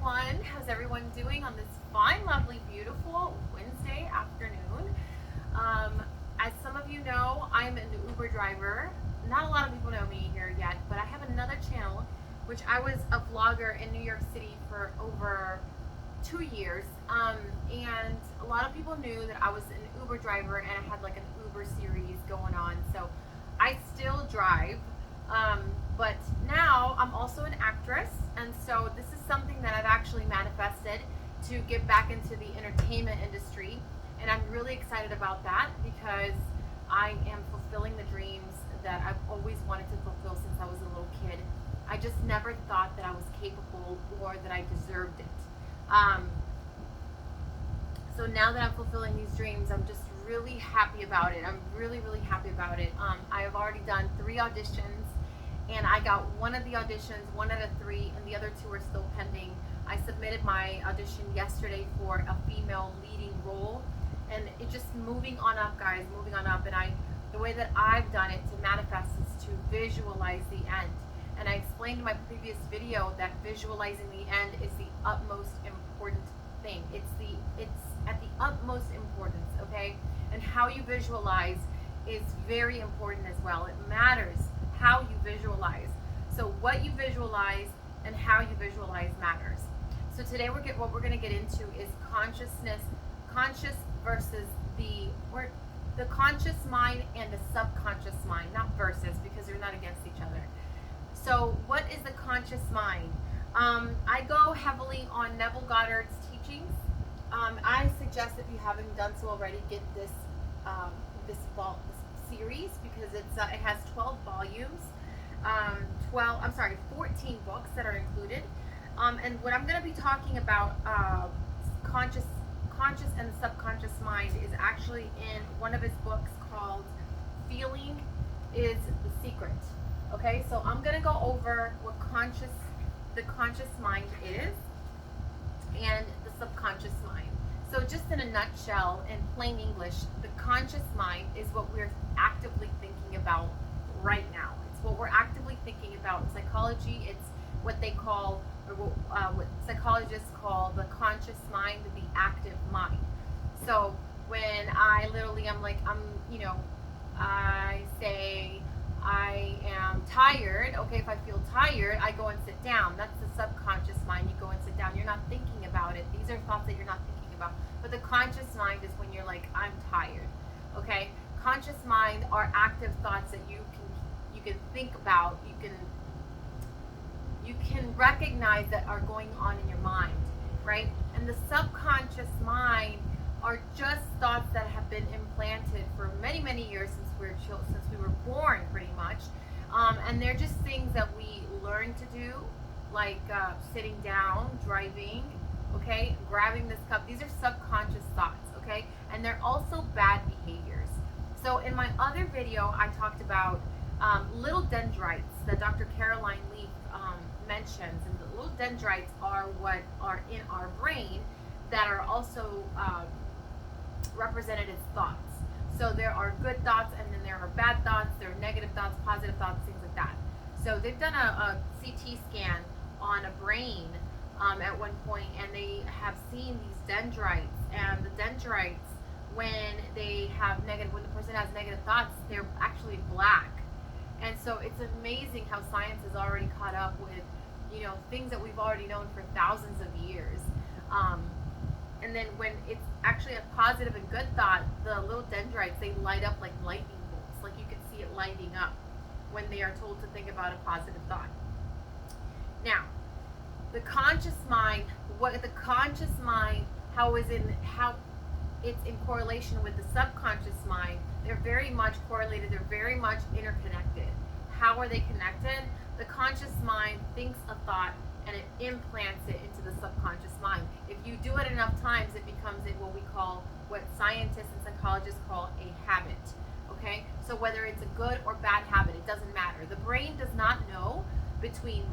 everyone. How's everyone doing on this fine, lovely, beautiful Wednesday afternoon? As some of you know, I'm an Uber driver. Not a lot of people know me here yet, but I have another channel, which I was a vlogger in New York City for over 2 years. And a lot of people knew that I was an Uber driver and I had like an Uber series going on. So I still drive. But now I'm also an actress, and so this is something that I've actually manifested to get back into the entertainment industry, and I'm really excited about that because I am fulfilling the dreams that I've always wanted to fulfill since I was a little kid. I just never thought that I was capable or that I deserved it. So now that I'm fulfilling these dreams, I'm just really happy about it. I'm really happy about it. I have already done 3 auditions, and I got one of the auditions, 1 out of 3, and the other 2 are still pending. I submitted my audition yesterday for a female leading role, and it's just moving on up, guys, moving on up. And the way that I've done it to manifest is to visualize the end. And I explained in my previous video that visualizing the end is the utmost important thing. It's at the utmost importance, okay? And how you visualize is very important as well. It matters how you visualize. So what you visualize and how you visualize matters. So today what we're going to get into is conscious versus the conscious mind and the subconscious mind, not versus, because they're not against each other. So what is the conscious mind? I go heavily on Neville Goddard's teachings. I suggest, if you haven't done so already, get this series, because it has 12 volumes, 14 books that are included. And what I'm going to be talking about, conscious and the subconscious mind, is actually in one of his books called Feeling is the Secret. Okay, so I'm going to go over what the conscious mind is and the subconscious mind. So just in a nutshell, in plain English, the conscious mind is what we're actively thinking about right now. It's what we're actively thinking about. In psychology, it's what they call, or what psychologists call, the conscious mind, the active mind. So when I say I am tired, okay, if I feel tired, I go and sit down. That's the subconscious mind. You go and sit down. You're not thinking about it. These are thoughts that you're not thinking about. But the conscious mind is when you're like, I'm tired, okay? Conscious mind are active thoughts that you can think about, you can recognize that are going on in your mind, right? And the subconscious mind are just thoughts that have been implanted for many years since we were born, pretty much. And they're just things that we learn to do, like sitting down, driving, okay, grabbing this cup. These are subconscious thoughts, okay? And they're also bad behaviors. So in my other video, I talked about little dendrites that Dr. Caroline Leaf mentions. And the little dendrites are what are in our brain that are also represented as thoughts. So there are good thoughts, and then there are bad thoughts, there are negative thoughts, positive thoughts, things like that. So they've done a CT scan on a brain at one point, and they have seen these dendrites, and the dendrites, when the person has negative thoughts, they're actually black. And so it's amazing how science has already caught up with, things that we've already known for thousands of years. And then when it's actually a positive and good thought, the little dendrites, they light up like lightning bolts. Like you can see it lighting up when they are told to think about a positive thought. Now, the conscious mind, how it's in correlation with the subconscious mind, they're very much correlated, they're very much interconnected. How are they connected? The conscious mind thinks a thought and it implants it into the subconscious mind. If you do it enough times, it becomes what scientists and psychologists call a habit. Okay? So whether it's a good or bad habit, it doesn't matter. The brain does not know between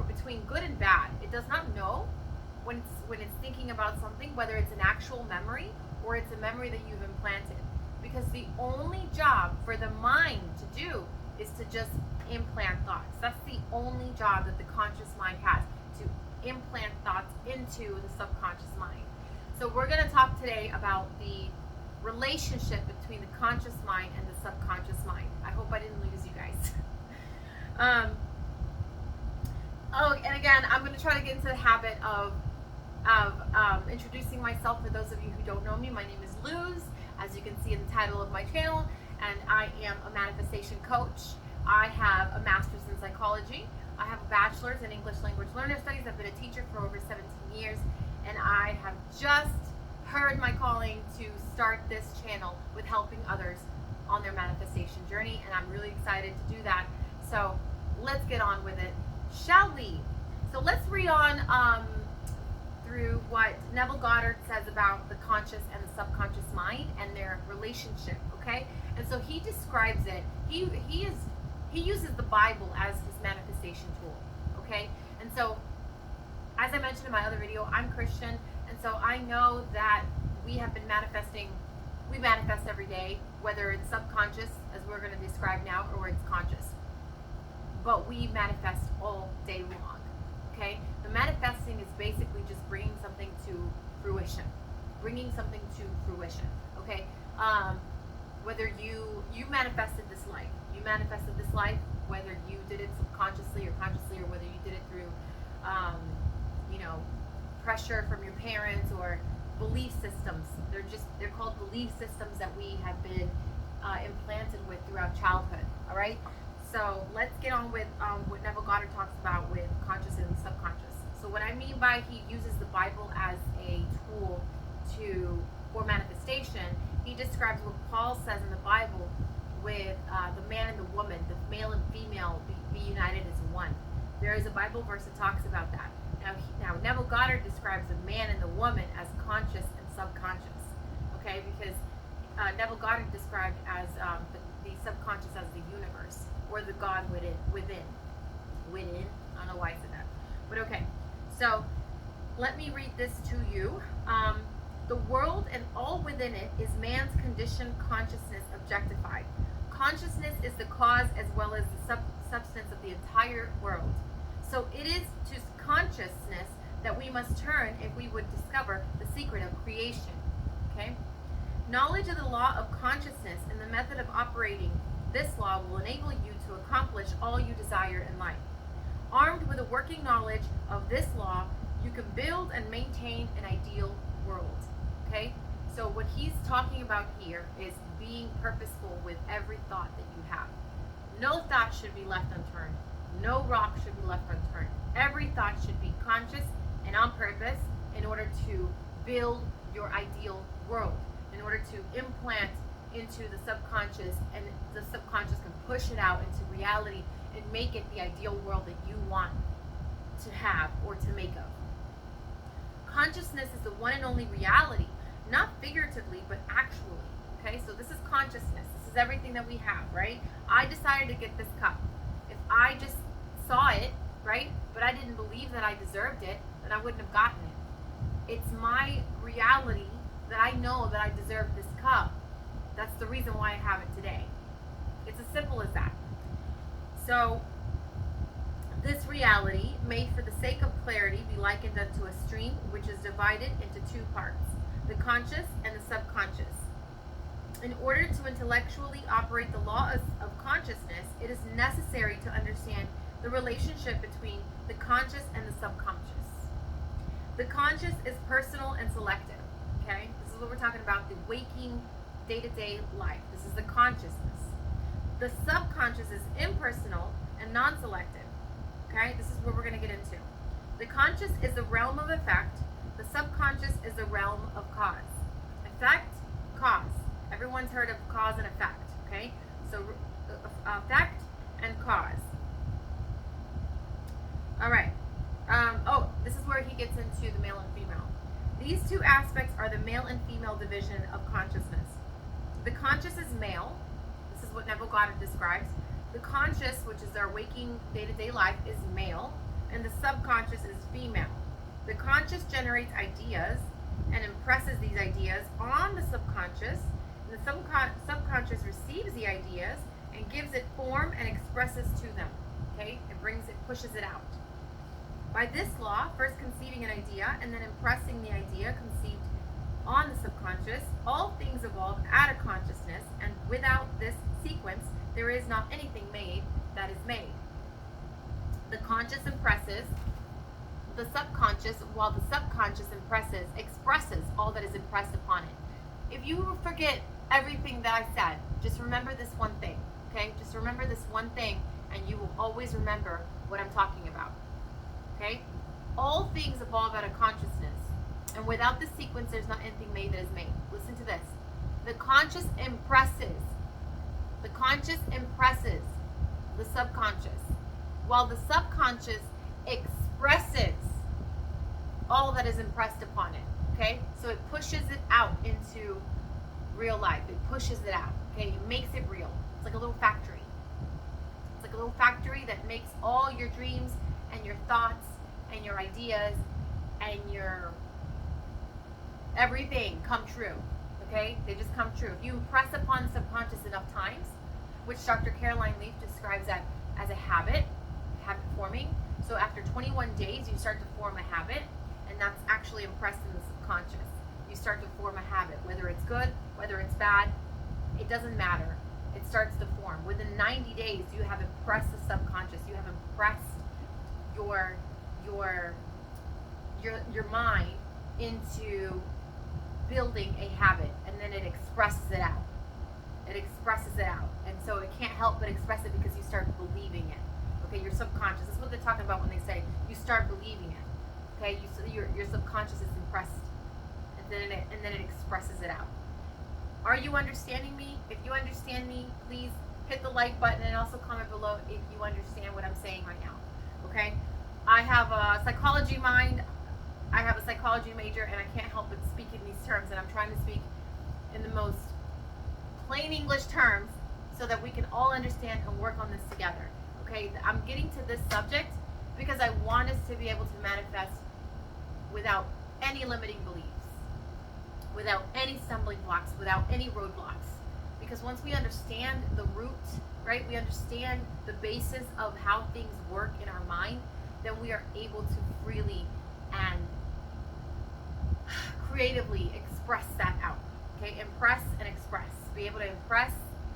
between good and bad. It does not know when it's thinking about something, whether it's an actual memory or it's a memory that you've implanted. Because the only job for the mind to do is to just implant thoughts. That's the only job that the conscious mind has, to implant thoughts into the subconscious mind. So we're going to talk today about the relationship between the conscious mind and the subconscious mind. I hope I didn't lose you guys. And again, I'm going to try to get into the habit of introducing myself. For those of you who don't know me, my name is Luz, as you can see in the title of my channel, and I am a manifestation coach. I have a master's in psychology. I have a bachelor's in English language learner studies. I've been a teacher for over 17 years, and I have just heard my calling to start this channel with helping others on their manifestation journey, and I'm really excited to do that. So let's get on with it, shall we? So let's read on through what Neville Goddard says about the conscious and the subconscious mind and their relationship, okay? And so he describes it, he uses the Bible as his manifestation tool, okay? And so, as I mentioned in my other video, I'm Christian, and so I know that we have been manifesting, we manifest every day, whether it's subconscious, as we're going to describe now, or it's conscious. But we manifest all day long, okay? The manifesting is basically just bringing something to fruition, okay? Whether you manifested this life, whether you did it subconsciously or consciously, or whether you did it through, pressure from your parents or belief systems. They're called belief systems that we have been implanted with throughout childhood. All right. So let's get on with what Neville Goddard talks about with conscious and subconscious. So what I mean by he uses the Bible as a tool for manifestation, he describes what Paul says in the Bible with the man and the woman, the male and female be united as one. There is a Bible verse that talks about that. Now Neville Goddard describes the man and the woman as conscious and subconscious, okay? Because Neville Goddard described as the subconscious as the universe, or the God within. I don't know why I said that, but okay. So let me read this to you. The world and all within it is man's conditioned consciousness objectified. Consciousness is the cause as well as the substance of the entire world. So it is to consciousness that we must turn if we would discover the secret of creation. Okay? Knowledge of the law of consciousness and the method of operating this law will enable you to accomplish all you desire in life. Armed with a working knowledge of this law, you can build and maintain an ideal world. Okay? So what he's talking about here is being purposeful with every thought that you have. No thought should be left unturned. No rock should be left unturned. Every thought should be conscious and on purpose in order to build your ideal world, in order to implant into the subconscious, and the subconscious can push it out into reality and make it the ideal world that you want to have or to make of. Consciousness is the one and only reality, not figuratively, but actually. Okay, so this is consciousness. This is everything that we have, right? I decided to get this cup. If I just saw it, right, but I didn't believe that I deserved it, then I wouldn't have gotten it. It's my reality that I know that I deserve this cup. That's the reason why I have it today. It's as simple as that. So this reality may, for the sake of clarity, be likened unto a stream which is divided into two parts, the conscious and the subconscious. In order to intellectually operate the law of consciousness, it is necessary to understand the relationship between the conscious and the subconscious. The conscious is personal and selective, okay? This is what we're talking about, the waking day-to-day life. This is the consciousness. The subconscious is impersonal and non-selective, okay? This is what we're going to get into. The conscious is the realm of effect. The subconscious is the realm of cause. Effect, cause. Everyone's heard of cause and effect, okay? So effect and cause. All right. This is where he gets into the male and female. These two aspects are the male and female division of consciousness. The conscious is male. This is what Neville Goddard describes. The conscious, which is our waking day-to-day life, is male, and the subconscious is female. The conscious generates ideas and impresses these ideas on the subconscious. And the subconscious receives the ideas and gives it form and expresses to them. Okay? It pushes it out. By this law, first conceiving an idea and then impressing the idea conceived on the subconscious, all things evolve out of consciousness, and without this sequence, there is not anything made that is made. The conscious impresses the subconscious, while the subconscious expresses all that is impressed upon it. If you forget everything that I said, just remember this one thing, okay? Just remember this one thing, and you will always remember what I'm talking about, okay? All things evolve out of consciousness, and without this sequence, there's not anything made that is made. Listen to this. The conscious impresses the subconscious, while the subconscious expresses all that is impressed upon it, okay? So it pushes it out into real life. It pushes it out, okay? It makes it real. It's like a little factory. It's like a little factory that makes all your dreams and your thoughts and your ideas and your everything come true, okay? They just come true. If you impress upon the subconscious enough times, which Dr. Caroline Leaf describes that as a habit forming. So after 21 days, you start to form a habit, and that's actually impressed in the subconscious. You start to form a habit, whether it's good, whether it's bad, it doesn't matter. It starts to form. Within 90 days, you have impressed the subconscious. You have impressed your mind into building a habit, and then it expresses it out. It expresses it out, and so it can't help but express it because you start believing it. Okay, your subconscious. That's what they're talking about when they say you start believing it. Okay, your subconscious is impressed, and then it expresses it out. Are you understanding me? If you understand me, please hit the like button and also comment below if you understand what I'm saying right now. Okay, I have a psychology mind. I have a psychology major, and I can't help but speak in these terms, and I'm trying to speak in the most plain English terms so that we can all understand and work on this together. Okay, I'm getting to this subject because I want us to be able to manifest without any limiting beliefs, without any stumbling blocks, without any roadblocks. Because once we understand the root, right, we understand the basis of how things work in our mind, then we are able to freely and creatively express that out. Okay, impress and express. Be able to impress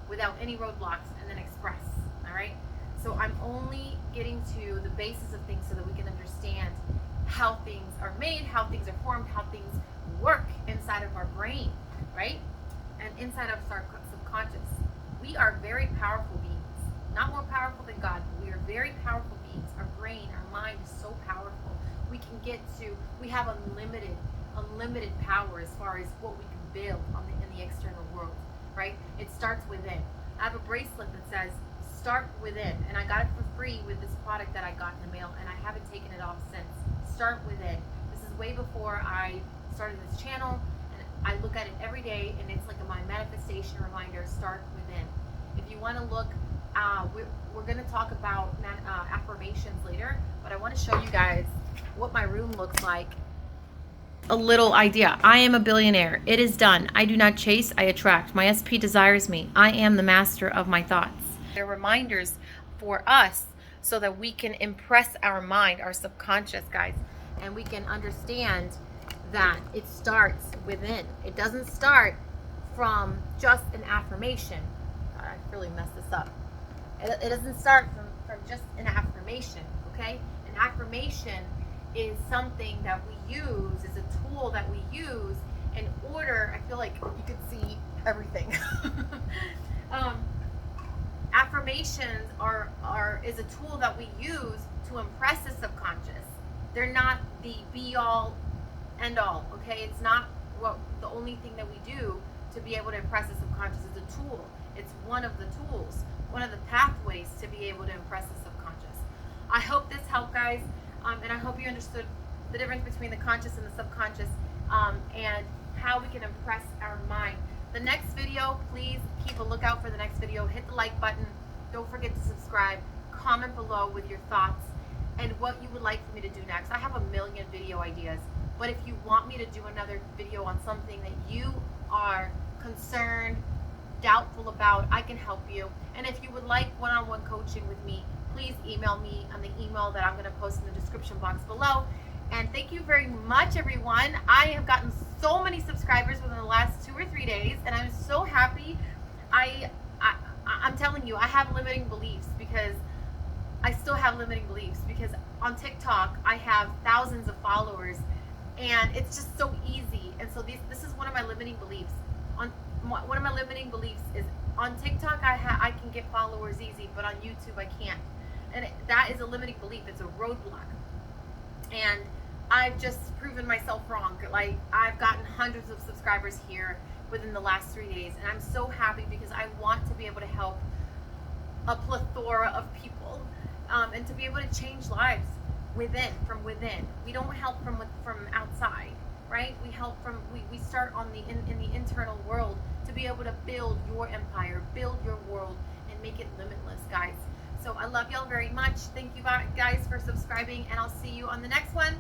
without any roadblocks and then express. All right. So I'm only getting to the basis of things so that we can understand how things are made, how things are formed, how things work inside of our brain, right? And inside of our subconscious. We are very powerful beings. Not more powerful than God, but we are very powerful beings. Our brain, our mind is so powerful. We have unlimited power as far as what we can build in the external world, right? It starts within. I have a bracelet that says, start within, and I got it for free with this product that I got in the mail, and I haven't taken it off since. Start within. This is way before I started this channel, and I look at it every day, and it's like my manifestation reminder. Start within. If you want to look, we're going to talk about affirmations later, but I want to show you guys what my room looks like. A little idea. I am a billionaire. It is done. I do not chase, I attract. My SP desires me. I am the master of my thoughts. They're reminders for us so that we can impress our mind, our subconscious, guys, and we can understand that it starts within. It doesn't start from just an affirmation. God, I really messed this up. It doesn't start from just an affirmation, okay? An affirmation is something that we use, is a tool that we use in order, I feel like you could see everything. Affirmations is a tool that we use to impress the subconscious. They're not the be all end all, okay? It's not the only thing that we do to be able to impress the subconscious. It's a tool. It's one of the tools, one of the pathways to be able to impress the subconscious. I hope this helped, guys, and I hope you understood the difference between the conscious and the subconscious, and how we can impress our mind. The next video, please keep a lookout for the next video. Hit the like button. Don't forget to subscribe. Comment below with your thoughts and what you would like for me to do next. I have a million video ideas, but if you want me to do another video on something that you are concerned, doubtful about, I can help you. And if you would like one-on-one coaching with me, please email me on the email that I'm going to post in the description box below. And thank you very much, everyone. I have gotten so many subscribers within the last 2 or 3 days, and I'm so happy. I'm telling you, I have limiting beliefs because I still have limiting beliefs because on TikTok I have thousands of followers, and it's just so easy. And so this is one of my limiting beliefs. One of my limiting beliefs is on TikTok I can get followers easy, but on YouTube I can't. And that is a limiting belief. It's a roadblock. And I've just proven myself wrong. Like, I've gotten hundreds of subscribers here within the last 3 days, and I'm so happy because I want to be able to help a plethora of people, and to be able to change lives from within. We don't help from outside, right? We help we start in the internal world to be able to build your empire, build your world, and make it limitless, guys. So I love y'all very much. Thank you guys for subscribing, and I'll see you on the next one.